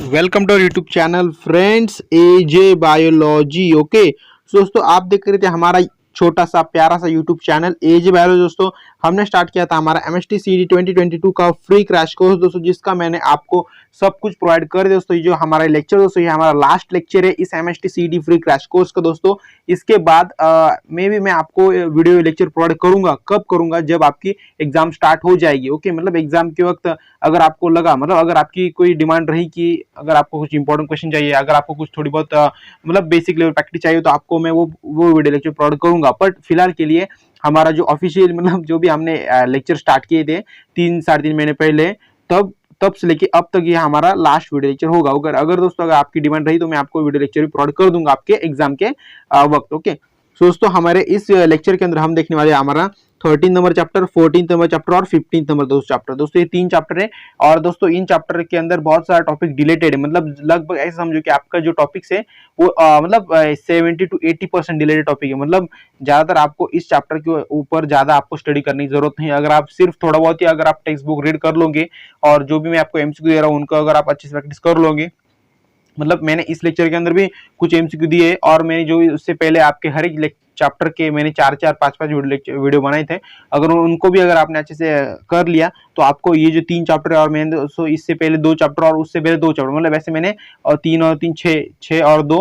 Welcome to YouTube channel friends AJ biology. Okay दोस्तों, आप देख रहे थे हमारा छोटा सा प्यारा सा यूट्यूब चैनल एजे बायोलॉजी। दोस्तों हमने स्टार्ट किया था हमारा एमएसटी सीडी 2022 का फ्री क्रैश कोर्स दोस्तों, जिसका मैंने आपको सब कुछ प्रोवाइड कर दिया दोस्तों। ये जो हमारा लेक्चर दोस्तों, ये हमारा लास्ट लेक्चर है इस MST CD free crash course का दोस्तों। इसके बाद मैं आपको वीडियो लेक्चर प्रोवाइड करूंगा। कब करूंगा? जब आपकी एग्जाम स्टार्ट हो जाएगी। ओके, मतलब एग्जाम के वक्त अगर आपको लगा, मतलब अगर आपकी कोई डिमांड रही कि अगर आपको कुछ इंपॉर्टेंट क्वेश्चन चाहिए, अगर आपको कुछ थोड़ी बहुत मतलब बेसिक लेवल प्रैक्टिस चाहिए, तो आपको मैं वो वीडियो लेक्चर प्रोवाइड करूंगा। बट फिलहाल के लिए हमारा जो ऑफिशियल मतलब जो भी हमने लेक्चर स्टार्ट किए थे 3-3.5 महीने पहले, तब से लेके अब तक ये हमारा लास्ट वीडियो लेक्चर होगा। अगर दोस्तों अगर आपकी डिमांड रही तो मैं आपको वीडियो लेक्चर भी प्रोवाइड कर दूंगा आपके एग्जाम के वक्त। ओके दोस्तों, हमारे इस लेक्चर के अंदर हम देखने वाले हमारा 13 नंबर चैप्टर, 14 नंबर चैप्टर और 15 नंबर दोस्तों चैप्टर। दोस्तों ये 3 चैप्टर है और दोस्तों इन चैप्टर के अंदर बहुत सारा टॉपिक रिलेटेड है। मतलब लगभग ऐसे समझो कि आपका जो टॉपिक्स है वो मतलब 70 to 80% रिलेटेड टॉपिक है। मतलब ज्यादातर आपको इस चैप्टर के ऊपर ज्यादा आपको स्टडी करने की जरूरत नहीं है। अगर आप सिर्फ थोड़ा बहुत ही अगर आप टेक्स्ट बुक रीड कर लोगे और जो भी मैं आपको एमसीक्यू दे रहा हूँ उनको अगर आप अच्छे से प्रैक्टिस कर लोगे, मतलब मैंने इस लेक्चर के अंदर भी कुछ एमसीक्यू दिए और मैंने जो उससे पहले आपके हर एक चैप्टर के मैंने 4-4, 5-5 वीडियो बनाए थे। अगर उनको भी अगर आपने अच्छे से कर लिया तो आपको ये जो 3 चैप्टर है और मैंने दोस्तों इससे पहले 2 चैप्टर और उससे पहले 2 चैप्टर, मतलब वैसे मैंने 3 और 3 6 और 2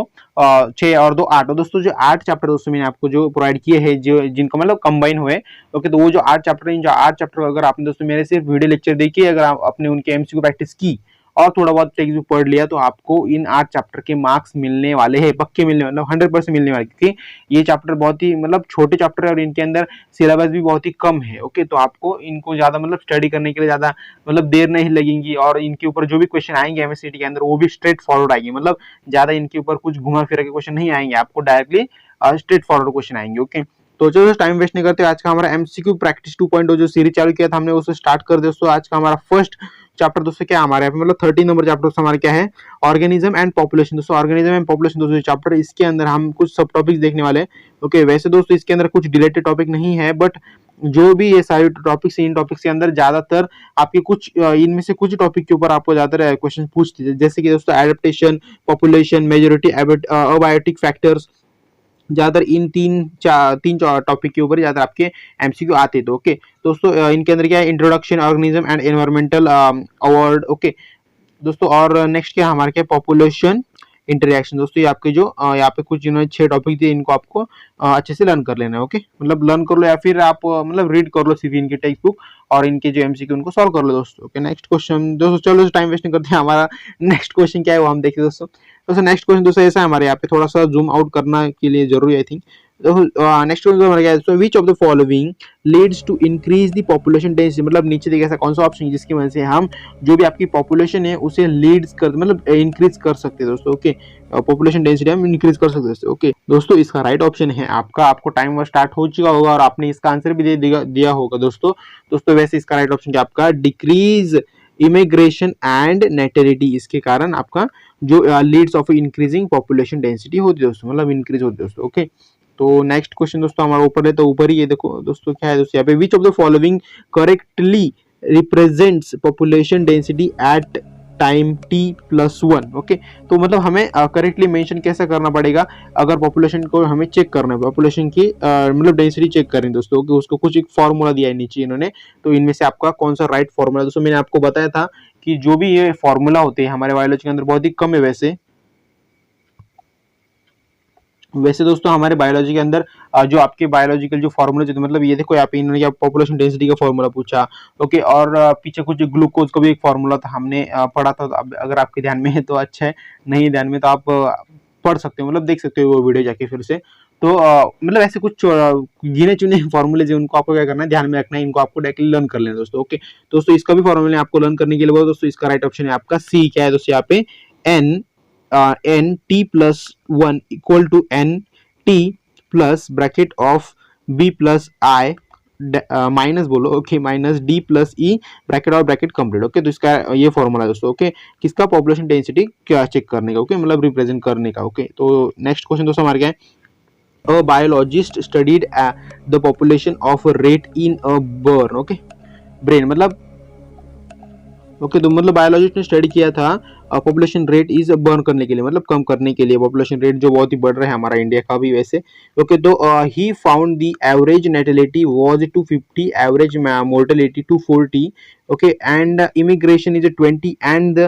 6 और 2 8, और दोस्तों जो 8 चैप्टर दोस्तों मैंने आपको जो प्रोवाइड किए हैं, जो जिनका मतलब कंबाइन हुए। ओके, तो वो जो 8 चैप्टर, इन जो 8 चैप्टर अगर आपने दोस्तों मेरे सिर्फ वीडियो लेक्चर देखिए, अगर आप अपने उनके एमसीक्यू प्रैक्टिस की और थोड़ा बहुत टेक्स्ट बुक पढ़ लिया, तो आपको इन 8 चैप्टर के मार्क्स मिलने वाले हैं, पक्के मिलने वाले, मतलब 100% मिलने वाले। क्योंकि ये चैप्टर बहुत ही मतलब छोटे चैप्टर है और इनके अंदर सिलेबस भी बहुत ही कम है। ओके, तो आपको इनको ज्यादा मतलब स्टडी करने के लिए ज्यादा मतलब देर नहीं लगेगी और इनके ऊपर जो भी क्वेश्चन आएंगे एमएससीटी के अंदर वो भी स्ट्रेट फॉरवर्ड आएंगे। मतलब ज्यादा इनके ऊपर कुछ घुमा फिरा के क्वेश्चन नहीं आएंगे, आपको डायरेक्टली स्ट्रेट फॉरवर्ड क्वेश्चन आएंगे। ओके, तो चलो टाइम वेस्ट नहीं करते, आज का हमारा एमसीक्यू प्रैक्टिस 2.0 जो सीरीज चालू किया था हमने उससे स्टार्ट कर दिया दोस्तों। आज का हमारा फर्स्ट चैप्टर दोस्तों क्या हमारे यहाँ पे मतलब 13 नंबर चैप्टर दोस्तों हमारा क्या है, ऑर्गेनिज्म एंड पॉपुलेशन। दोस्तों ऑर्गेनिज्म एंड पॉपुलेशन दोस्तों चैप्टर, इसके अंदर हम कुछ सब टॉपिक्स देखने वाले हैं। ओके, वैसे दोस्तों इसके अंदर कुछ रिलेटेड टॉपिक नहीं है, बट जो भी ये सारे टॉपिक्स, इन टॉपिक्स के अंदर ज्यादातर आपके कुछ इनमें से कुछ टॉपिक के ऊपर आपको ज्यादातर क्वेश्चन पूछते हैं, जैसे कि दोस्तों adaptation, population, majority, abiotic factors, ज्यादातर इन तीन टॉपिक के ऊपर ज्यादा आपके एमसीक्यू आते। तो ओके दोस्तों, इनके अंदर क्या है, introduction, organism and environmental award. Okay दोस्तों, और नेक्स्ट क्या हमारे क्या, पॉपुलेशन इंटरेक्शन। दोस्तों ये आपके जो यहाँ पे कुछ इन्होंने 6 टॉपिक दिए, इनको आपको अच्छे से लर्न कर लेना है। ओके, मतलब लर्न कर लो या फिर आप मतलब रीड कर लो सीधी इनकी टेक्स्ट बुक और इनके जो एमसीक्यू उनको सॉल्व कर लो दोस्तों। ओके, नेक्स्ट क्वेश्चन दोस्तों, चलो टाइम वेस्ट नहीं करते हैं, हमारा नेक्स्ट क्वेश्चन क्या है वो हम देखते हैं दोस्तों। नेक्स्ट क्वेश्चन दोस्तों ऐसा है, हमारे यहाँ पे थोड़ा सा जूम आउट करना के लिए जरूरी आई थिंक। नेक्स्ट क्वेश्चन हमारा क्या है, so which of the following leads to increase the population density. मतलब नीचे देखिए ऐसा कौन सा ऑप्शन है जिसकी वजह से हम जो भी आपकी पॉपुलेशन है उसे लीड्स कर मतलब इंक्रीज कर सकते हैं दोस्तों। ओके, पॉपुलेशन डेंसिटी हम इंक्रीज कर सकते हैं। ओके दोस्तों, इसका राइट ऑप्शन है आपका, आपको टाइम स्टार्ट हो चुका होगा और आपने इसका आंसर भी दिया होगा दोस्तों। वैसे इसका राइट ऑप्शन क्या आपका, डिक्रीज इमिग्रेशन एंड नेटेलिटी। इसके कारण आपका जो Leeds of increasing population density होती है दोस्तों, मतलब इंक्रीज होती है दोस्तों। ओके, तो नेक्स्ट क्वेश्चन दोस्तों हमारा ऊपर है, तो ऊपर ही ये देखो दोस्तों क्या है दोस्तों, यहाँ पे which of the following correctly represents population density at time t+1। Okay, तो मतलब हमें करेक्टली मेंशन कैसे करना पड़ेगा, अगर पॉपुलेशन को हमें चेक करना है, पॉपुलेशन की मतलब डेंसिटी चेक करनी दोस्तों। कि उसको कुछ एक फॉर्मूला दिया है नीचे इन्होंने, तो इनमें से आपका कौन सा राइट फॉर्मूला दोस्तों। मैंने आपको बताया था कि जो भी ये फॉर्मूला होते हैं हमारे बायोलॉजी के अंदर बहुत ही कम है। वैसे दोस्तों हमारे बायोलॉजी के अंदर जो आपके बायोलॉजिकल जो फॉर्मूला, मतलब ये देखो यहाँ पे इन्होंने क्या पॉपुलेशन डेंसिटी का फॉर्मूला पूछा। ओके, और पीछे कुछ ग्लूकोज का भी एक फॉर्मूला था, हमने पढ़ा था। तो अगर आपके ध्यान में है तो अच्छा है, नहीं ध्यान में तो आप पढ़ सकते हो, मतलब देख सकते हो वो वीडियो जाके फिर से। तो मतलब ऐसे कुछ गिने चुने फॉर्मूले जो उनको आपको क्या करना है, ध्यान में रखना है, इनको आपको डायरेक्टली लर्न कर लेना दोस्तों। ओके दोस्तों, इसका भी फॉर्मूला आपको लर्न करने के लिए दोस्तों इसका राइट ऑप्शन है आपका सी। क्या है दोस्तों, यहाँ पे n t+1 equal to n t plus bracket of b+i minus बोलो। ओके, माइनस d+e ब्रैकेट और ब्रैकेट कंप्लीट। ओके, तो इसका ये फॉर्मूला दोस्तों। ओके, किसका, पॉपुलेशन डेंसिटी क्या चेक करने का। ओके, मतलब रिप्रेजेंट करने का। ओके, तो नेक्स्ट क्वेश्चन दोस्तों हमारे क्या है, a biologist studied the population of a rat in a burn। Okay, brain मतलब ओके तो मतलब बायोलॉजिस्ट ने स्टडी किया था पॉपुलेशन रेट इज बर्न करने के लिए, मतलब कम करने के लिए पॉपुलेशन रेट जो बहुत ही बढ़ रहा है हमारा इंडिया का भी वैसे। ओके तो he found the average natality was 250, average mortality 240। Okay and immigration is 20 and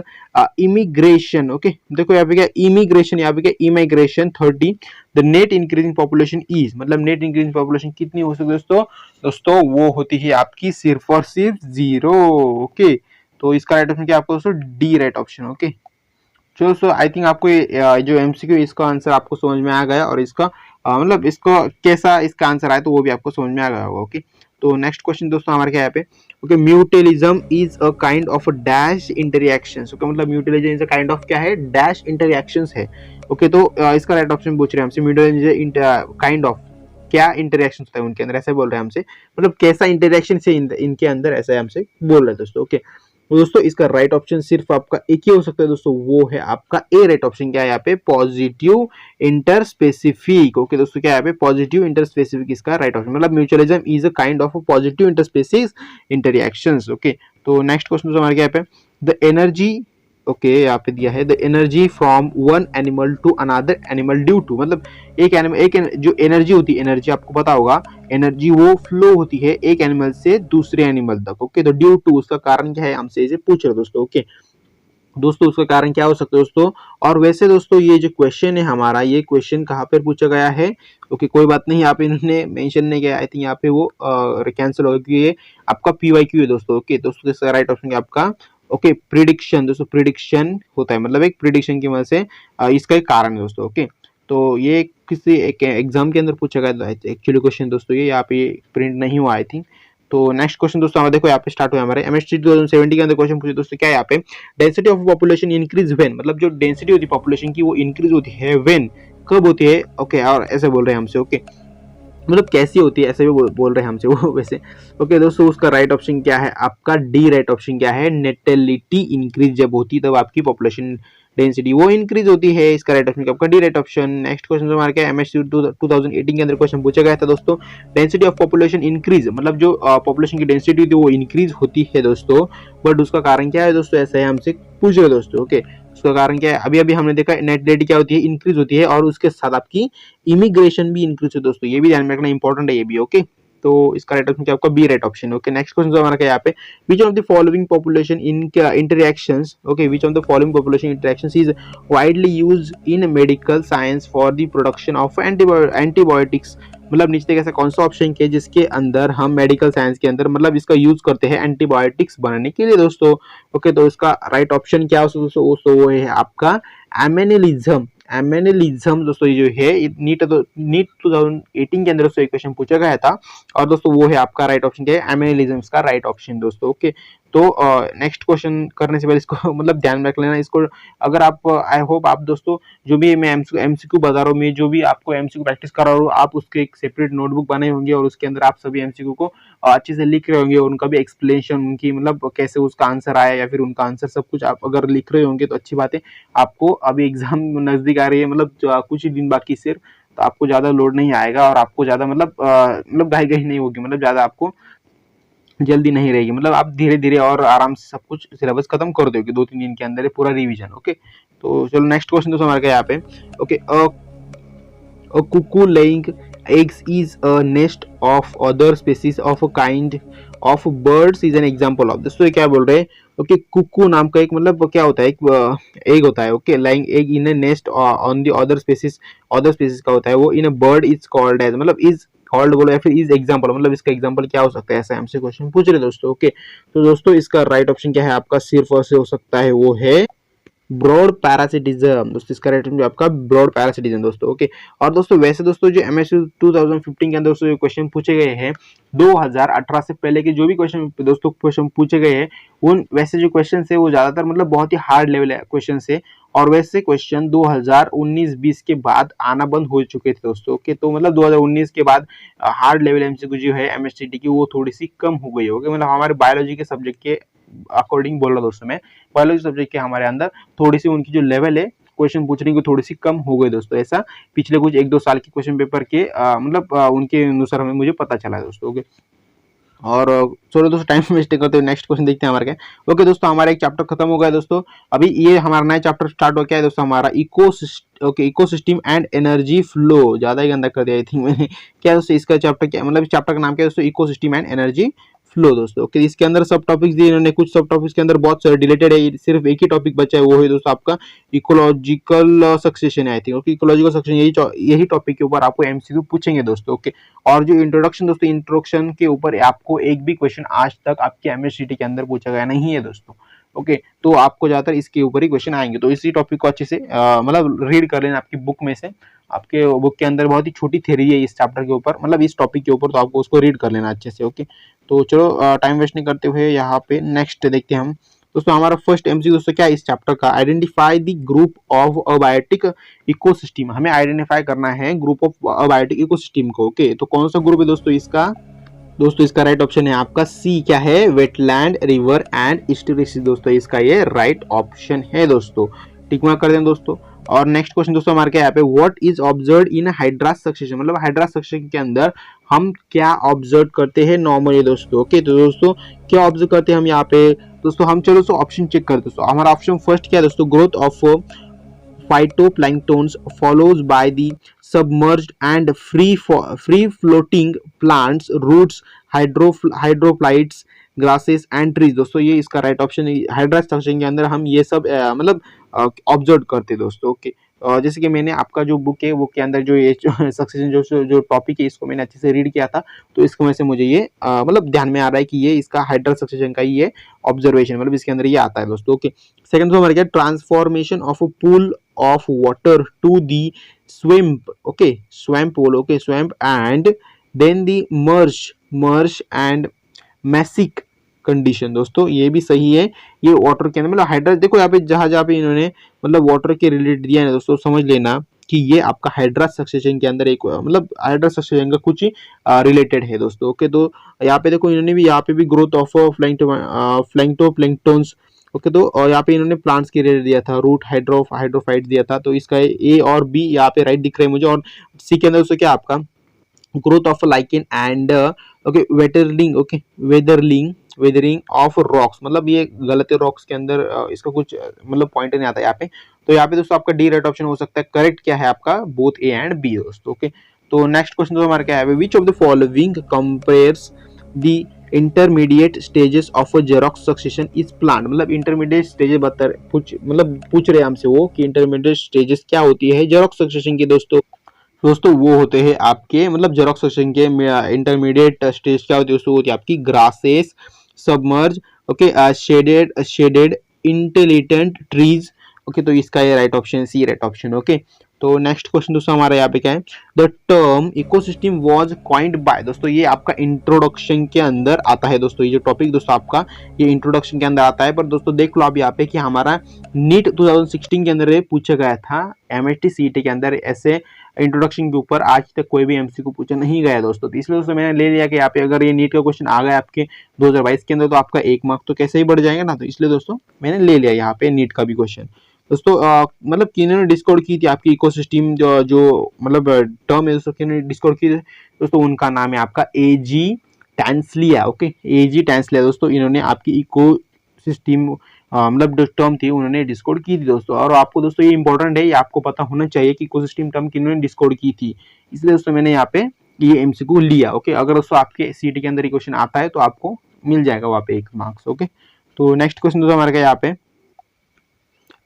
immigration, okay देखो यहाँ पे क्या इमिग्रेशन, यहाँ पे क्या immigration 30। The net increasing population is, मतलब नेट इंक्रीजिंग पॉपुलेशन कितनी हो सकती है दोस्तों? दोस्तों वो होती है आपकी सिर्फ और सिर्फ 0। ओके तो इसका राइट ऑप्शन क्या आपको दोस्तों? D right option. ओके चलो सो आई थिंक आपको जो एमसीक्यू इसका आंसर आपको समझ में आ गया, और इसका मतलब इसको कैसा इसका आंसर आया तो वो भी आपको समझ में आ गया होगा। ओके तो नेक्स्ट क्वेश्चन दोस्तों हमारे क्या है यहाँ पे? Okay mutualism is a kind of dash interactions. Okay मतलब mutualism is a kind of क्या है? डैश इंटरएक्शंस है। ओके तो इसका राइट ऑप्शन पूछ रहे हैं हमसे, म्यूटेलिज्म काइंड ऑफ क्या इंटरेक्शन होता है उनके अंदर, ऐसे बोल रहे हैं हमसे, मतलब कैसा इंटरेक्शन से इनके अंदर ऐसा हमसे बोल रहे हैं दोस्तों। ओके तो दोस्तों इसका राइट ऑप्शन सिर्फ आपका एक ही हो सकता है दोस्तों, वो है आपका ए राइट ऑप्शन। क्या है यहाँ पे? Positive interspecific. ओके दोस्तों क्या है यहाँ पे? पॉजिटिव इंटरस्पेसिफिक इसका राइट ऑप्शन, मतलब mutualism is a kind of positive interspecies interactions. Okay तो नेक्स्ट क्वेश्चन हमारे क्या है? द एनर्जी, ओके यहाँ पे दिया है the energy from one animal to another animal due to, मतलब एक एनिमल, जो एनर्जी होती है, एनर्जी आपको पता होगा, एनर्जी वो फ्लो होती है एक एनिमल से दूसरे एनिमल तक। ओके तो ड्यू टू उसका कारण क्या है हमसे इसे पूछ रहे दोस्तों। ओके दोस्तों उसका कारण क्या हो सकता है दोस्तों? और वैसे दोस्तों ये जो क्वेश्चन है हमारा, ये क्वेश्चन कहाँ पर पूछा गया है? ओके कोई बात नहीं, यहाँ पे इन्होंने मेंशन नहीं किया, आई थिंक यहाँ पे वो कैंसिल हो गया, ये आपका पीवाईक्यू है दोस्तों। ओके दोस्तों इसका राइट ऑप्शन आपका ओके प्रिडिक्शन। दोस्तों प्रिडिक्शन होता है, मतलब एक प्रिडिक्शन की वजह से इसका एक कारण है दोस्तों। ओके तो ये किसी एक एग्जाम के अंदर पूछा गया एक्चुअली क्वेश्चन दोस्तों, ये यहाँ पे प्रिंट नहीं हुआ आई थिंक। तो नेक्स्ट क्वेश्चन दोस्तों हमारे देखो यहाँ पे स्टार्ट हुआ हमारे एमएसटी 2070 के अंदर क्वेश्चन पूछे दोस्तों, क्या है यहाँ पे? Density of population increase when, मतलब जो डेंसिटी होती है पॉपुलेशन की वो इंक्रीज होती है व्हेन, कब होती है? ओके और ऐसे बोल रहे हैं हमसे। ओके मतलब कैसी होती है ऐसे भी बोल रहे हैं हमसे वो वैसे। ओके दोस्तों उसका राइट ऑप्शन क्या है आपका? डी राइट ऑप्शन क्या है? नेटेलिटी इंक्रीज जब होती है तब आपकी पॉपुलेशन डेंसिटी वो इंक्रीज होती है, इसका राइट ऑप्शन आपका D right option. Next question हमारा क्या है? एमएससी 2018 के अंदर क्वेश्चन पूछा गया था दोस्तों, डेंसिटी ऑफ पॉपुलेशन इंक्रीज, मतलब जो पॉपुलेशन की डेंसिटी होती है वो इंक्रीज होती है दोस्तों, बट उसका कारण क्या है दोस्तों? ऐसा है हमसे पूछ रहे दोस्तों। ओके उसका कारण क्या है? अभी अभी हमने देखा नेटेलिटी क्या होती है? इंक्रीज होती है, और उसके साथ आपकी इमिग्रेशन भी इंक्रीज है दोस्तों, ये भी ध्यान में रखना इंपॉर्टेंट है ये भी। ओके तो इसका राइट ऑप्शन क्या आपका? B right option. Okay next question हमारा क्या यहाँ पे? Which of the following population in interactions, okay which of the following population interactions is widely used in medical science for the production of antibiotics, मतलब नीचे ऐसा कौन सा option है जिसके अंदर हम मेडिकल साइंस के अंदर मतलब इसका यूज करते हैं एंटीबायोटिक्स बनाने के लिए दोस्तों। ओके तो इसका राइट ऑप्शन क्या हो दोस्तों? वो है आपका एमेनिलिज्म। एमेनिलिज्म दोस्तों ये जो है नीट 2018 के अंदर दोस्तों एक क्वेश्चन पूछा गया था, और दोस्तों वो है आपका राइट ऑप्शन क्या है? एमेनिलिज्म का राइट ऑप्शन दोस्तों। ओके तो नेक्स्ट क्वेश्चन करने से पहले इसको मतलब ध्यान रख लेना इसको, अगर आप आई होप आप दोस्तों जो भी मैं एमसीक्यू बता रहा हूँ, मैं जो भी आपको एमसीक्यू प्रैक्टिस करा रहा हूँ, आप उसके एक सेपरेट नोटबुक बनाए होंगे और उसके अंदर आप सभी एमसीक्यू को अच्छे से लिख रहे होंगे, उनका भी एक्सप्लेनेशन, उनकी मतलब कैसे उसका आंसर आया या फिर उनका आंसर सब कुछ आप अगर लिख रहे होंगे तो अच्छी बात है। आपको अभी एग्जाम नजदीक आ रही है, मतलब कुछ ही दिन बाकी सिर्फ, तो आपको ज्यादा लोड नहीं आएगा और आपको ज्यादा मतलब घाई घाई नहीं होगी, मतलब ज्यादा आपको जल्दी नहीं रहेगी, मतलब आप धीरे धीरे और आराम से सब कुछ सिलेबस खत्म कर दोगे 2-3 दिन के अंदर पूरा रिवीजन। ओके तो चलो नेक्स्ट क्वेश्चन दोस्तों हमारे यहाँ पे। Okay a cuckoo laying eggs is a nest of other species of a kind of birds is an example of। दोस्तों ये क्या बोल रहे हैं? ओके कुकू नाम का एक मतलब क्या होता है? एक एग होता है। Okay laying egg in a nest on the other species का होता है वो, in a bird is called edge, मतलब इज कॉल्ड बोलो या फिर इज एग्जाम्पल, मतलब इसका एग्जाम्पल क्या हो सकता है, ऐसा हमसे क्वेश्चन पूछ रहे दोस्तों। ओके तो दोस्तों इसका राइट ऑप्शन क्या है आपका? सिर्फ और सिर्फ हो सकता है वो है ब्रॉड पैरासिटिज्म दोस्तों, इसका राइट आंसर आपका ब्रॉड पैरासिटिज्म दोस्तों। ओके और दोस्तों वैसे दोस्तों जो एमएससी 2015 के अंदर दोस्तों जो क्वेश्चन पूछे गए हैं 2018 से पहले के जो भी क्वेश्चन पूछे गए हैं, उन वैसे जो क्वेश्चन है वो ज्यादातर मतलब बहुत ही हार्ड लेवल क्वेश्चन है, और वैसे क्वेश्चन 2019-20 के बाद आना बंद हो चुके थे दोस्तों। ओके तो मतलब 2019 के बाद हार्ड लेवल एमसीक्यू जो है एमएसटीटी की वो थोड़ी सी कम हो गई होगी, मतलब हमारे बायोलॉजी के सब्जेक्ट के अकॉर्डिंग बोल रहा दोस्तों मैं, बायोलॉजी सब्जेक्ट के हमारे अंदर थोड़ी सी उनकी जो लेवल है क्वेश्चन पूछने की थोड़ी सी कम हो गई दोस्तों, ऐसा पिछले कुछ 1-2 साल के क्वेश्चन पेपर के मतलब उनके अनुसार हमें मुझे पता चला दोस्तों। ओके और चलो दोस्तों टाइम वेस्ट करते हुए नेक्स्ट क्वेश्चन देखते हैं हमारे क्या। ओके दोस्तों, हमारा एक चैप्टर खत्म हो गया दोस्तों। अभी ये हमारा नया चैप्टर स्टार्ट हो गया है दोस्तों, हमारा इकोसिस्टम एंड एनर्जी फ्लो। ज्यादा ही गंदा कर दिया आई थिंक मैंने। क्या दोस्तों इसका चैप्टर क्या, मतलब इस चैप्टर का नाम क्या है दोस्तों, इकोसिस्टम एंड एनर्जी फ्लो दोस्तों। ओके, इसके अंदर सब टॉपिक्स दिए इन्होंने, कुछ सब टॉपिक्स के अंदर बहुत सारे रिलेटेड है, सिर्फ एक ही टॉपिक बचा है, वो है दोस्तों आपका इकोलॉजिकल सक्सेशन है I think. Okay, ecological succession यही टॉपिक के ऊपर आपको एमसीक्यू पूछेंगे दोस्तों। ओके, और जो इंट्रोडक्शन दोस्तों, इंट्रोडक्शन के ऊपर आपको एक भी क्वेश्चन आज तक आपके एमएससीटी के अंदर पूछा गया नहीं है दोस्तों। ओके, तो आपको ज्यादातर इसके ऊपर ही क्वेश्चन आएंगे, तो इसी टॉपिक को अच्छे से मतलब रीड कर लेना आपकी बुक में से। आपके बुक के अंदर बहुत ही छोटी थ्योरी है इस चैप्टर के ऊपर, मतलब इस टॉपिक के ऊपर, तो आपको उसको रीड कर लेना अच्छे से। ओके, तो चलो टाइम वेस्ट नहीं करते हुए यहाँ पे नेक्स्ट देखते हैं हम दोस्तों। हमारा फर्स्ट एमसीक्यू दोस्तों क्या है इस चैप्टर का, identify the group of abiotic ecosystem. हमें आइडेंटिफाई करना है ग्रुप ऑफ अबायोटिक इकोसिस्टम को। ओके, तो कौन सा ग्रुप है दोस्तों इसका, दोस्तों इसका राइट ऑप्शन है आपका सी, क्या है, वेटलैंड, रिवर एंड एस्टुअरीज दोस्तों, इसका ये राइट ऑप्शन है दोस्तों। टिक मार्क कर दें दोस्तों। और नेक्स्ट क्वेश्चन दोस्तों हमारे क्या यहाँ पे, what is observe in hydra succession, मतलब हाइड्रा सक्सेशन के अंदर हम क्या ऑब्जर्व करते हैं नॉर्मली दोस्तों। ओके, तो दोस्तों क्या ऑब्जर्व करते हैं हम यहाँ पे दोस्तों, हम चलो दोस्तों ऑप्शन चेक करते हैं दोस्तों। हमारा ऑप्शन फर्स्ट क्या है दोस्तों, growth of phytoplanktons followed by the submerged and free floating plants, roots, hydrophytes, grasses and trees दोस्तों, ये इसका राइट ऑप्शन है। हाइड्रा स्ट्रक्चर के अंदर हम ये सब मतलब ऑब्जर्व करते हैं दोस्तों। ओके, जैसे कि मैंने आपका जो बुक है, बुक के अंदर जो ये सक्सेशन जो टॉपिक है, इसको मैंने अच्छे से रीड किया था, तो इसकी वजह से मुझे ये मतलब ध्यान में आ रहा है कि ये इसका हाइड्रा सक्सेशन का ही ये ऑब्जर्वेशन, मतलब इसके अंदर ये आता है दोस्तों। ओके, सेकंड हमारा क्या, transformation of a pool of water to the swamp, okay, swamp pool, okay, swamp, and then the merge and mesic condition दोस्तों, ये भी सही है। ये वाटर के अंदर मतलब हाइड्रा, देखो यहाँ पे जहां पे इन्होंने मतलब वाटर के रिलेटेड दिया है दोस्तों, समझ लेना कि ये आपका हाइड्रा सक्सेशन के अंदर एक मतलब हाइड्रा सक्सेशन का कुछ ही रिलेटेड है दोस्तों। ओके, तो यहाँ पे देखो इन्होंने भी यहाँ पे भी ग्रोथ ऑफ फ्लैंक्टोप्लैंक्टन्स। ओके, तो और यहाँ पे इन्होंने प्लांट्स के रिलेटेड दिया था, रूट हाइड्रोफाइट दिया था, तो इसका ए और बी यहाँ पे राइट दिख रहे हैं मुझे। और सी के अंदर दोस्तों क्या आपका growth of lichen and okay weathering, okay weathering of rocks, मतलब ये गलत है, रॉक्स के अंदर इसका कुछ मतलब पॉइंट नहीं आता यहाँ पे। तो यहाँ पे दोस्तों आपका डी राइट ऑप्शन हो सकता है। करेक्ट क्या है आपका, बोथ ए एंड बी दोस्तों। ओके, तो नेक्स्ट क्वेश्चन तो हमारा क्या है, विच of the following compares the intermediate stages of a xerox succession is plant, मतलब इंटरमीडिएट स्टेजेस बता पूछ रहे हैं हमसे वो कि इंटरमीडिएट स्टेजेस क्या होती है जेरोक्स सक्सेशन की दोस्तों वो होते हैं आपके मतलब जेरोक्स सेक्शन के इंटरमीडिएट स्टेज क्या होती है दोस्तों, होती है आपकी grasses, submerge, okay, shaded intelligent trees. Okay, तो इसका ये राइट ऑप्शन, सी राइट ऑप्शन। ओके, तो नेक्स्ट क्वेश्चन दोस्तों हमारा यहाँ पे क्या है, the term ecosystem was coined by, दोस्तों ये आपका इंट्रोडक्शन के अंदर आता है दोस्तों। ये जो टॉपिक दोस्तों आपका ये इंट्रोडक्शन के अंदर आता है, पर दोस्तों देख लो आप यहाँ पे कि हमारा नीट 2016 के अंदर पूछा गया था, एमएसटी सीईटी के अंदर ऐसे इंट्रोडक्शन के ऊपर आज तक कोई भी एमसीक्यू पूछा नहीं गया दोस्तों। तो इसलिए दोस्तों मैंने ले लिया कि यहाँ पे अगर ये नीट का क्वेश्चन आ गया आपके 2022 के अंदर, तो आपका 1 मार्क तो कैसे ही बढ़ जाएगा ना, तो इसलिए दोस्तों मैंने ले लिया यहाँ पे नीट का भी क्वेश्चन दोस्तों। मतलब किन्होंने डिस्कवर की थी आपकी इकोसिस्टम जो मतलब टर्म है दोस्तों, किन्होंने डिस्कवर की दोस्तों, उनका नाम है आपका एजी टैंसलिया। ओके, एजी टैंसलिया दोस्तों, इन्होंने आपकी इको सिस्टम मतलब जो टर्म थी उन्होंने डिस्कोड की थी दोस्तों। और आपको दोस्तों ये इंपॉर्टेंट है, ये आपको पता होना चाहिए कि इकोसिस्टम टर्म किन्होंने डिस्कोड की थी, इसलिए दोस्तों मैंने यहाँ पे ये एमसीक्यू लिया। ओके, अगर दोस्तों आपके सीटी के अंदर ये क्वेश्चन आता है तो आपको मिल जाएगा वहाँ पे 1 मार्क्स। ओके, तो नेक्स्ट क्वेश्चन दोस्तों हमारे यहाँ पे,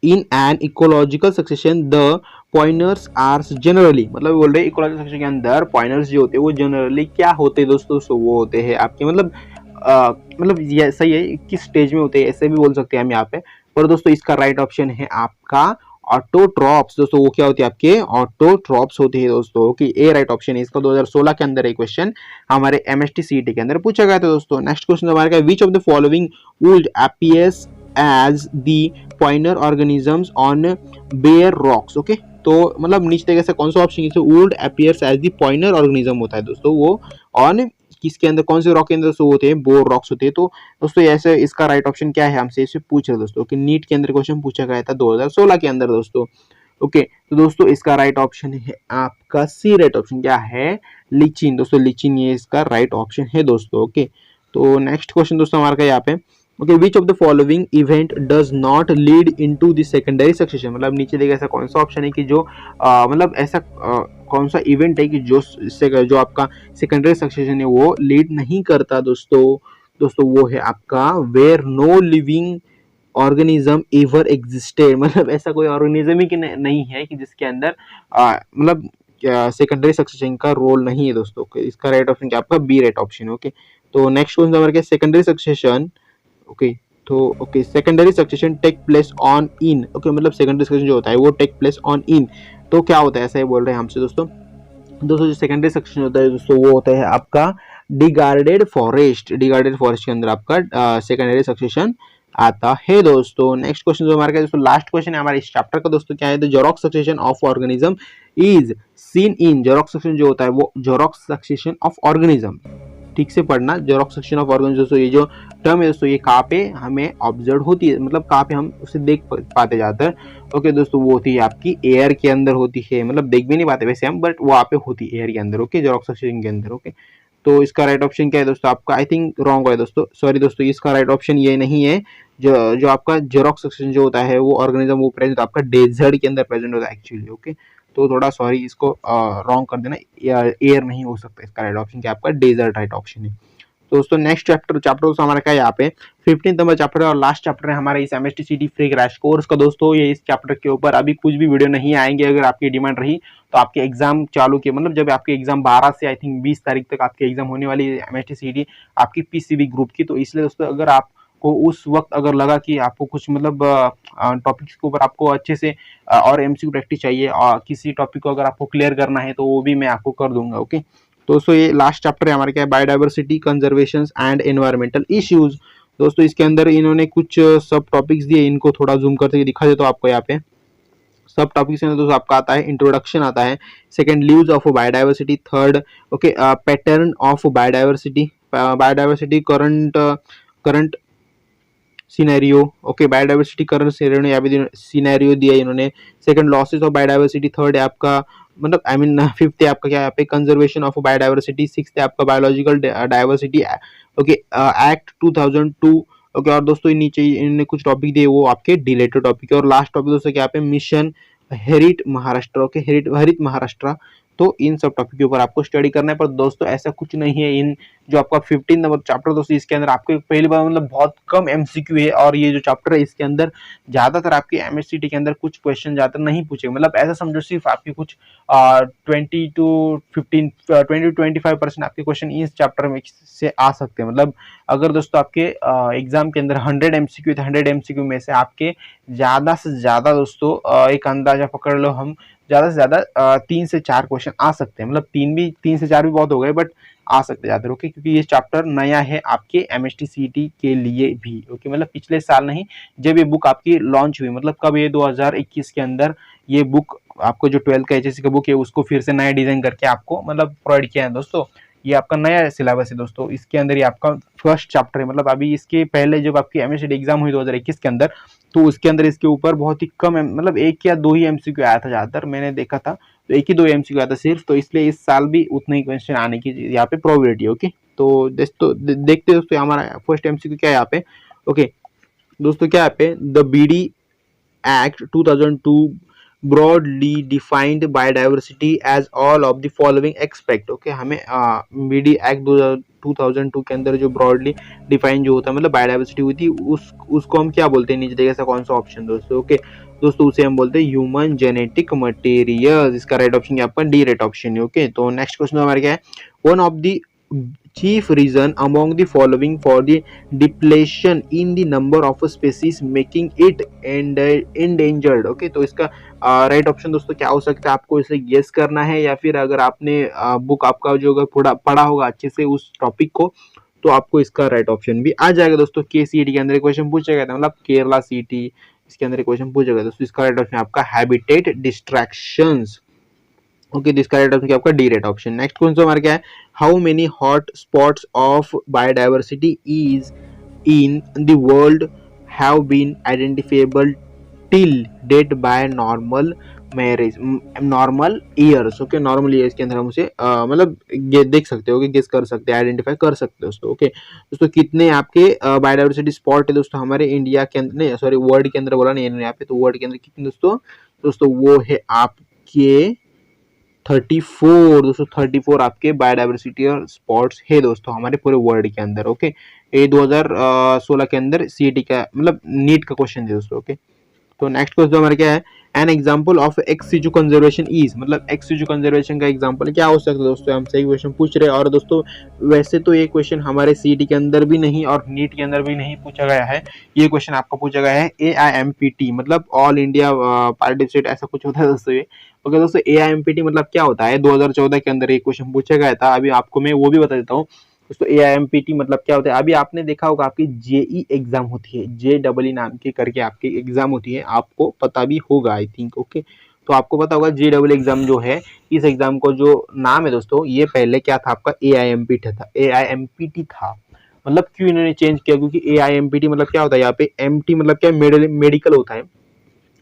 in an ecological succession the pointers are generally, मतलब बोल रहे इकोलॉजिकल सक्सेशन के अंदर पॉइंटर्स जो होते हैं वो जनरली क्या होते हैं दोस्तों, वो होते हैं आपके मतलब ये सही है, किस स्टेज में होते हैं ऐसे भी बोल सकते हैं हम यहाँ पे। पर दोस्तों इसका राइट ऑप्शन है आपका ऑटोट्रॉप्स दोस्तों। वो क्या होती है आपके ऑटोट्रॉप्स होती है दोस्तों कि ए राइट ऑप्शन है इसका। 2016 के अंदर एक क्वेश्चन हमारे एमएसटी सीईटी के अंदर पूछा गया था दोस्तों। नेक्स्ट क्वेश्चन हमारे का, which of the following would appears as the pointer organisms on bare rocks. Okay, तो मतलब नीचे देखिए ऐसा कौन सा ऑप्शन है, would appears as the pointer organism होता है दोस्तों, वो ऑन किसके अंदर, कौन से रॉक के अंदर से होते हैं, बोर रॉक्स होते हैं। तो दोस्तों ऐसे इसका राइट ऑप्शन क्या है, हमसे इसे पूछ रहे दोस्तों कि नीट के अंदर क्वेश्चन पूछा गया था 2016 के अंदर दोस्तों। ओके, तो दोस्तों इसका राइट ऑप्शन है आपका सी राइट ऑप्शन, क्या है, लिचिन दोस्तों, लिचिन ये इसका राइट ऑप्शन है दोस्तों। ओके, तो नेक्स्ट क्वेश्चन दोस्तों हमारा क्या यहाँ पे, okay, which of the following event does not lead into the secondary succession, मतलब नीचे देखिए ऐसा कौन सा ऑप्शन है कि जो मतलब ऐसा कौन सा इवेंट है कि जो आपका सेकेंडरी सक्सेशन है वो लीड नहीं करता दोस्तों। दोस्तों वो है आपका where no living organism ever existed, मतलब ऐसा कोई ऑर्गेनिज्म ही नहीं है कि जिसके अंदर मतलब सेकेंडरी सक्सेशन का रोल नहीं है दोस्तों। इसका राइट ऑप्शन क्या आपका बी राइट ऑप्शन है। ओके, तो नेक्स्ट क्वेश्चन हमारे क्या, सेकेंडरी सक्सेशन, ओके, तो okay, secondary succession take place on in, okay, मतलब सेकेंडरी सक्सेशन जो होता है वो टेक प्लेस ऑन इन, तो क्या होता है, ऐसा ही बोल रहे हैं हमसे दोस्तों। दोस्तों जो सेकेंडरी सक्सेशन होता है दोस्तों वो होता है आपका डिगार्डेड फॉरेस्ट, डिगार्डेड फॉरेस्ट के अंदर आपका सेकेंडरी सक्सेशन आता है दोस्तों। नेक्स्ट क्वेश्चन जो हमारे दोस्तों लास्ट क्वेश्चन है हमारे इस चैप्टर का दोस्तों, क्या है, the xerox succession of organism is seen in, xerox succession जो होता है वो जेरोक्स सक्सेशन ऑफ ऑर्गेनिज्म, ठीक से पढ़ना, जेरोक्स सेक्शन ऑफ ऑर्गन दोस्तों, ये जो टर्म है दोस्तों ये कहाँ पे हमें ऑब्जर्व होती है, मतलब कहाँ पे हम उसे देख पाते ज़्यादातर। ओके दोस्तों, वो होती है आपकी एयर के अंदर होती है, मतलब देख भी नहीं पाते वैसे हम, बट वो वहाँ पे होती है एयर के अंदर। ओके, जेरोक्स सेक्शन के अंदर। ओके, तो इसका राइट ऑप्शन क्या है दोस्तों आपका, आई थिंक रॉन्ग है दोस्तों, सॉरी दोस्तों, इसका राइट ऑप्शन ये नहीं है। जो आपका जेरोक्स सेक्शन जो होता है वो ऑर्गेनिज्म वो प्रेजेंट आपका डेजर्ट के अंदर प्रेजेंट होता है एक्चुअली। ओके, तो थोड़ा सॉरी, इसको रॉन्ग कर देना, एयर नहीं हो सकता, इसका राइट ऑप्शन क्या आपका डेजर्ट राइट ऑप्शन है। तो दोस्तों नेक्स्ट चैप्टर दोस्तों हमारा क्या है यहाँ पे 15 नंबर चैप्टर है और लास्ट चैप्टर है हमारे इस MSTCD फ्री क्रैश कोर्स का दोस्तों। ये इस चैप्टर के ऊपर अभी कुछ भी वीडियो नहीं आएंगे, अगर आपकी डिमांड रही तो आपके एग्जाम चालू के, मतलब जब आपके एग्जाम 12 से आई थिंक 20 तारीख तक आपके एग्जाम होने वाली है MSTCD आपकी PCB ग्रुप की, तो इसलिए दोस्तों अगर आपको उस वक्त अगर लगा कि आपको कुछ मतलब टॉपिक्स के ऊपर आपको अच्छे से और MCQ प्रैक्टिस चाहिए और किसी टॉपिक को अगर आपको क्लियर करना है तो वो भी मैं आपको कर दूंगा। ओके, दोस्तों ये लास्ट चैप्टर है हमारे क्या है, biodiversity conservation and environmental issues. दोस्तों इसके अंदर इन्होंने कुछ सब टॉपिक्स दिए, इनको थोड़ा जूम करके दिखा देता हूं आपको यहाँ पे। सब टॉपिक्स में दोस्तों आपका आता है इंट्रोडक्शन आता है, second leaves of biodiversity, third okay pattern of biodiversity, biodiversity current current scenario, okay, biodiversity current scenario यहाँ पे सिनेरियो दिया इन्होंने। Second losses of biodiversity, third है आपका मतलब आई मीन फिफ्थ है आपका क्या यहाँ पे कंजर्वेशन ऑफ बायोडाइवर्सिटी, सिक्स्थ है आपका biological diversity, okay act 2002। Okay, और दोस्तों नीचे इन्होंने कुछ टॉपिक दिए वो आपके डिलेटेड टॉपिक है। और लास्ट टॉपिक दोस्तों क्या पे मिशन हेरिट महाराष्ट्र, ओके, हरित महाराष्ट्र। तो इन सब टॉपिक के ऊपर आपको स्टडी करना है, पर दोस्तों ऐसा कुछ नहीं है इन जो आपका 15 नंबर चैप्टर दोस्तों इसके अंदर आपको पहली बार मतलब बहुत कम MCQ है, और ये जो चैप्टर है इसके अंदर ज्यादातर आपके MSCT के अंदर कुछ क्वेश्चन ज्यादातर नहीं पूछे, मतलब ऐसा समझो सिर्फ आपके कुछ 20-25% आपके क्वेश्चन इस चैप्टर में से आ सकते हैं। मतलब अगर दोस्तों आपके एग्जाम के अंदर 100 MCQ थे, 100 MCQ में से आपके ज्यादा से ज्यादा दोस्तों एक अंदाजा पकड़ लो, हम ज्यादा से ज्यादा 3 से 4 क्वेश्चन आ सकते हैं, मतलब 3 से 4 भी बहुत हो गए, बट आ सकते ज्यादा। ओके, क्योंकि ये चैप्टर नया है आपके MSTCD के लिए भी। ओके, मतलब पिछले साल नहीं, जब ये बुक आपकी लॉन्च हुई, मतलब कब, ये 2021 के अंदर ये बुक आपको जो 12th का HSC का बुक है उसको फिर से नया डिजाइन करके आपको मतलब प्रोवाइड किया है दोस्तों। ये आपका नया सिलेबस है दोस्तों, इसके अंदर ये आपका फर्स्ट चैप्टर है। मतलब अभी इसके पहले जब आपकी MSCD एग्जाम हुई 2021 के अंदर, तो उसके अंदर इसके ऊपर बहुत ही कम मतलब 1 या 2 ही MCQ आया था ज्यादातर, मैंने देखा था, तो 1 ही 2 MCQ आया था सिर्फ, तो इसलिए इस साल भी उतने ही क्वेश्चन आने की यहाँ पे प्रोबेबिलिटी है। ओके, तो देखते दोस्तों हमारा फर्स्ट MCQ क्या है यहाँ पे। ओके दोस्तों, क्या यहाँ पे the BD Act 2002 broadly defined biodiversity as all of the following aspect। Okay, हमें BD Act 2002 के अंदर जो ब्रॉडली डिफाइन जो होता है मतलब बायोडाइवर्सिटी हुई थी, उसको हम क्या बोलते हैं, नीचे देखिए ऐसा कौन सा ऑप्शन दोस्तों। ओके दोस्तों, उसे हम बोलते हैं ह्यूमन जेनेटिक मटेरियल, इसका राइट ऑप्शन आपका डी राइट ऑप्शन है। ओके, तो नेक्स्ट क्वेश्चन हमारे क्या है, one of the chief reason among the following for the depletion in the number of species making it endangered। Okay, तो इसका right option दोस्तों क्या हो सकता है, आपको इसे गेस करना है, या फिर अगर आपने बुक आपका जो अगर पढ़ा होगा अच्छे से उस टॉपिक को, तो आपको इसका राइट ऑप्शन भी आ जाएगा दोस्तों। KCET के अंदर क्वेश्चन पूछा गया था, मतलब केरला CT इसके अंदर क्वेश्चन पूछा गया दोस्तों, इसका राइट ऑप्शन आपका habitat destructions. Okay, this correct option क्या आपका D right option. Next question हमारा क्या है, how many hot spots of biodiversity is in the world have been identifiable till date by normal marriage normal years. Okay, normal years के अंदर हम उसे मतलब देख सकते हो, गेस कर सकते हैं, आइडेंटिफाई कर सकते हो दोस्तों। ओके दोस्तों, कितने आपके बायोडाइवर्सिटी स्पॉट है दोस्तों हमारे इंडिया के अंदर, नहीं सॉरी वर्ल्ड के अंदर बोला नहीं इन्होंने यहाँ पे, तो वर्ल्ड के अंदर कितने दोस्तों, दोस्तों वो है आपके 34 दोस्तों, 34 आपके बायोडाइवर्सिटी और स्पॉट्स है दोस्तों हमारे पूरे वर्ल्ड के अंदर। ओके, ये 2016 के अंदर सीईटी का मतलब नीट का क्वेश्चन है दोस्तों। ओके, तो नेक्स्ट क्वेश्चन हमारे क्या है, an example of ex situ conservation is, मतलब एक्स सिचु कंजर्वेशन का एग्जाम्पल क्या हो सकता है दोस्तों, हमसे एक क्वेश्चन पूछ रहे हैं। और दोस्तों वैसे तो ये क्वेश्चन हमारे सीईटी के अंदर भी नहीं और नीट के अंदर भी नहीं पूछा गया है, ये क्वेश्चन आपको पूछा गया है AIMPT मतलब ऑल इंडिया पार्टिसिपेट ऐसा कुछ होता है दोस्तों ये। ओके दोस्तों, AIMPT मतलब क्या होता है, 2014 के अंदर ये क्वेश्चन पूछा गया था। अभी आपको मैं वो भी बता देता हूँ दोस्तों, AIMPT मतलब क्या होता है। अभी आपने देखा होगा आपकी जेई एग्जाम होती है, JEE नाम की करके आपकी एग्जाम होती है, आपको पता भी होगा आई थिंक। ओके, तो आपको पता होगा JEE एग्जाम जो है, इस एग्जाम को जो नाम है दोस्तों, ये पहले क्या था आपका AIMPT था। मतलब क्यों इन्होंने चेंज किया, क्योंकि AIMPT मतलब क्या होता है, यहाँ पे MT मतलब क्या मेडिकल होता है।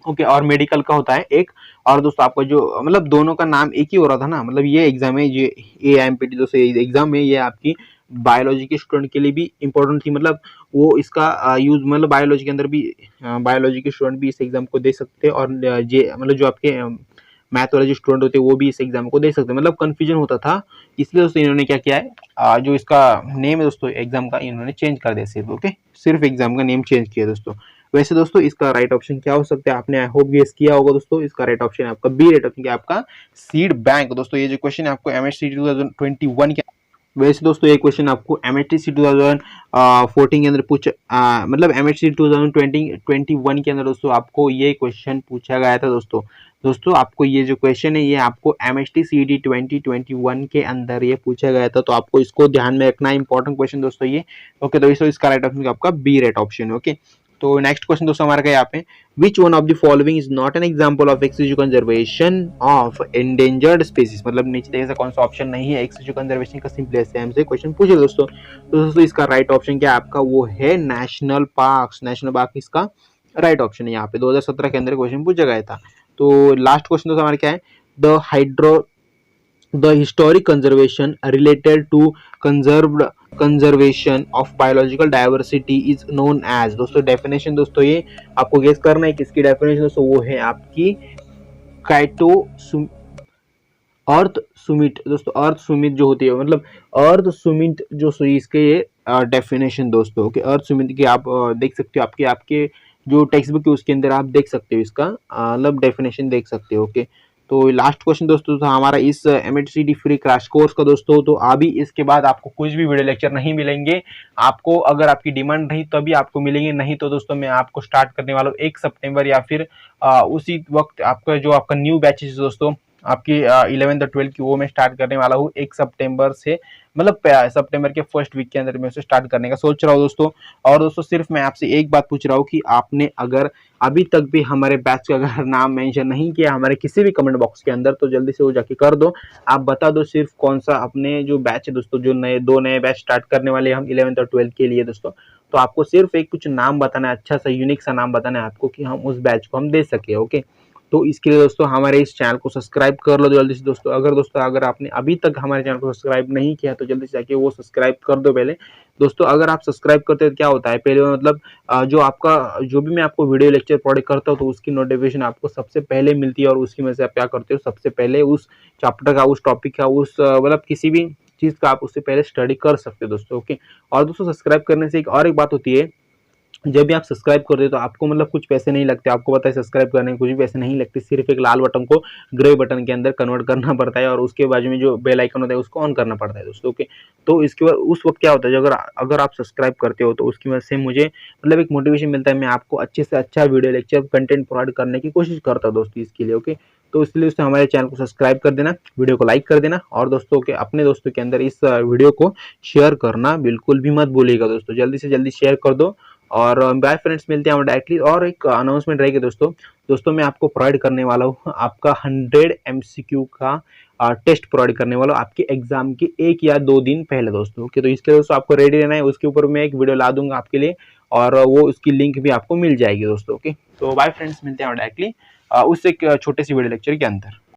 ओके, और मेडिकल का होता है एक, और दोस्तों आपका जो मतलब दोनों का नाम एक ही हो रहा था ना, मतलब ये एग्जाम है, ये AIMPT दोस्तों एग्जाम है, ये आपकी बायोलॉजी के स्टूडेंट के लिए भी इंपॉर्टेंट थी। मतलब वो इसका यूज मतलब बायोलॉजी के अंदर भी, बायोलॉजी के स्टूडेंट भी इस एग्जाम को दे सकते हैं, और जे मतलब जो आपके मैथोलॉजी स्टूडेंट होते हैं वो भी इस एग्जाम को दे सकते हैं। मतलब कंफ्यूजन होता था, इसलिए दोस्तों इन्होंने क्या किया है, जो इसका नेम है दोस्तों एग्जाम का, इन्होंने चेंज कर दिया सिर्फ। ओके, सिर्फ एग्जाम का नेम चेंज किया दोस्तों। वैसे दोस्तों इसका राइट ऑप्शन क्या हो सकता है, आपने आई होप गेस किया होगा दोस्तों, इसका राइट ऑप्शन है आपका बी, राइट ऑप्शन क्या आपका सीड बैंक दोस्तों। ये जो क्वेश्चन है आपको MHCT 2021 के, वैसे दोस्तों ये क्वेश्चन आपको MHCT 2014 के अंदर मतलब MHCT 2021 के अंदर दोस्तों आपको ये क्वेश्चन पूछा गया था दोस्तों। दोस्तों आपको ये जो क्वेश्चन है, ये आपको MHCT 2021 के अंदर ये पूछा गया था, तो आपको इसको ध्यान में रखना, इंपॉर्टेंट क्वेश्चन दोस्तों ये। ओके, तो इसका राइट ऑप्शन आपका बी राइट ऑप्शन है। ओके, तो नेक्स्ट क्वेश्चन दोस्तों हमारा क्या यहाँ पे, which one of the following is not an example of extensive conservation of endangered species, मतलब नीचे देखिए कौन सा ऑप्शन नहीं है एक्सटेंसिव कंजर्वेशन का, सिंपली ऐसे हमसे क्वेश्चन पूछे दोस्तों। तो दोस्तों इसका राइट ऑप्शन क्या है आपका, वो है नेशनल पार्क्स। नेशनल पार्क इसका राइट ऑप्शन है, यहाँ पे 2017 के अंदर क्वेश्चन पूछा गया था। तो लास्ट क्वेश्चन दोस्तों हमारा क्या है, the historic conservation related to conservation of biological diversity is known as, दोस्तों डेफिनेशन दोस्तों ये आपको गेस करना है किसकी डेफिनेशन दोस्तों, वो है आपकी काइटो अर्थ सुमिट दोस्तों। अर्थ सुमिट जो होती है, मतलब अर्थ सुमिट जो इसके ये डेफिनेशन दोस्तों। ओके, अर्थ सुमिट की आप देख सकते हो, आपके आपके जो टेक्स्ट बुक है उसके अंदर आप देख सकते हो, इसका मतलब डेफिनेशन देख सकते हो। ओके, तो लास्ट क्वेश्चन दोस्तों था हमारा इस MHCT फ्री क्रैश कोर्स का दोस्तों। तो अभी इसके बाद आपको कुछ भी वीडियो लेक्चर नहीं मिलेंगे, आपको अगर आपकी डिमांड रही तभी आपको मिलेंगे, नहीं तो दोस्तों मैं आपको स्टार्ट करने वाला हूँ 1 सितंबर या फिर उसी वक्त आपका जो आपका न्यू बैचेस दोस्तों, आपकी 11th और 12th की, वो मैं स्टार्ट करने वाला हूँ 1 सितंबर से, मतलब सितंबर के फर्स्ट वीक के अंदर मैं उसे स्टार्ट करने का सोच रहा हूँ दोस्तों। और दोस्तों सिर्फ मैं आपसे एक बात पूछ रहा हूँ कि आपने अगर अभी तक भी हमारे बैच का अगर नाम मेंशन नहीं किया हमारे किसी भी कमेंट बॉक्स के अंदर, तो जल्दी से वो जाके कर दो। आप बता दो सिर्फ कौन सा अपने जो बैच है दोस्तों, जो दो नए बैच स्टार्ट करने वाले हम 11th और 12th के लिए दोस्तों। तो आपको सिर्फ एक कुछ नाम बताना है, अच्छा सा यूनिक सा नाम बताना है आपको, कि हम उस बैच को हम दे सके। ओके, तो इसके लिए दोस्तों हमारे इस चैनल को सब्सक्राइब कर लो जल्दी से दोस्तों। अगर आपने अभी तक हमारे चैनल को सब्सक्राइब नहीं किया तो जल्दी से जाके वो सब्सक्राइब कर दो पहले दोस्तों। अगर आप सब्सक्राइब करते हो तो क्या होता है, पहले मतलब जो आपका जो भी मैं आपको वीडियो लेक्चर प्रोवाइड करता हूँ तो उसकी नोटिफिकेशन आपको सबसे पहले मिलती है, और उसकी वजह से आप क्या करते हो, सबसे पहले उस चैप्टर का, उस टॉपिक का, उस मतलब किसी भी चीज़ का आप उससे पहले स्टडी कर सकते हो दोस्तों। ओके, और दोस्तों सब्सक्राइब करने से एक बात होती है, जब भी आप सब्सक्राइब करते हो तो आपको मतलब कुछ पैसे नहीं लगते, आपको पता है सब्सक्राइब करने में कुछ भी पैसे नहीं लगते, सिर्फ एक लाल बटन को ग्रे बटन के अंदर कन्वर्ट करना पड़ता है, और उसके बाजू में जो बेल आइकन होता है उसको ऑन करना पड़ता है दोस्तों। ओके, तो इसके बाद उस वक्त क्या होता है, अगर आप सब्सक्राइब करते हो तो उसकी वजह से मुझे मतलब एक मोटिवेशन मिलता है, मैं आपको अच्छे से अच्छा वीडियो लेक्चर कंटेंट प्रोवाइड करने की कोशिश करता हूँ दोस्तों इसके लिए। ओके, तो इसलिए दोस्तों हमारे चैनल को सब्सक्राइब कर देना, वीडियो को लाइक कर देना, और दोस्तों के अपने दोस्तों के अंदर इस वीडियो को शेयर करना बिल्कुल भी मत भूलिएगा दोस्तों, जल्दी से जल्दी शेयर कर दो। और बाय फ्रेंड्स, मिलते हैं डायरेक्टली। और एक अनाउंसमेंट रहेगी दोस्तों मैं आपको प्रोवाइड करने वाला हूँ आपका 100 MCQ का टेस्ट प्रोवाइड करने वाला हूँ आपके एग्जाम के 1 या 2 दिन पहले दोस्तों। ओके, तो इसके लिए दोस्तों आपको रेडी रहना है, उसके ऊपर मैं एक वीडियो ला दूंगा आपके लिए, और वो उसकी लिंक भी आपको मिल जाएगी दोस्तों। ओके, तो बाय फ्रेंड्स, मिलते हैं डायरेक्टली उससे एक छोटे सी वीडियो लेक्चर के अंदर।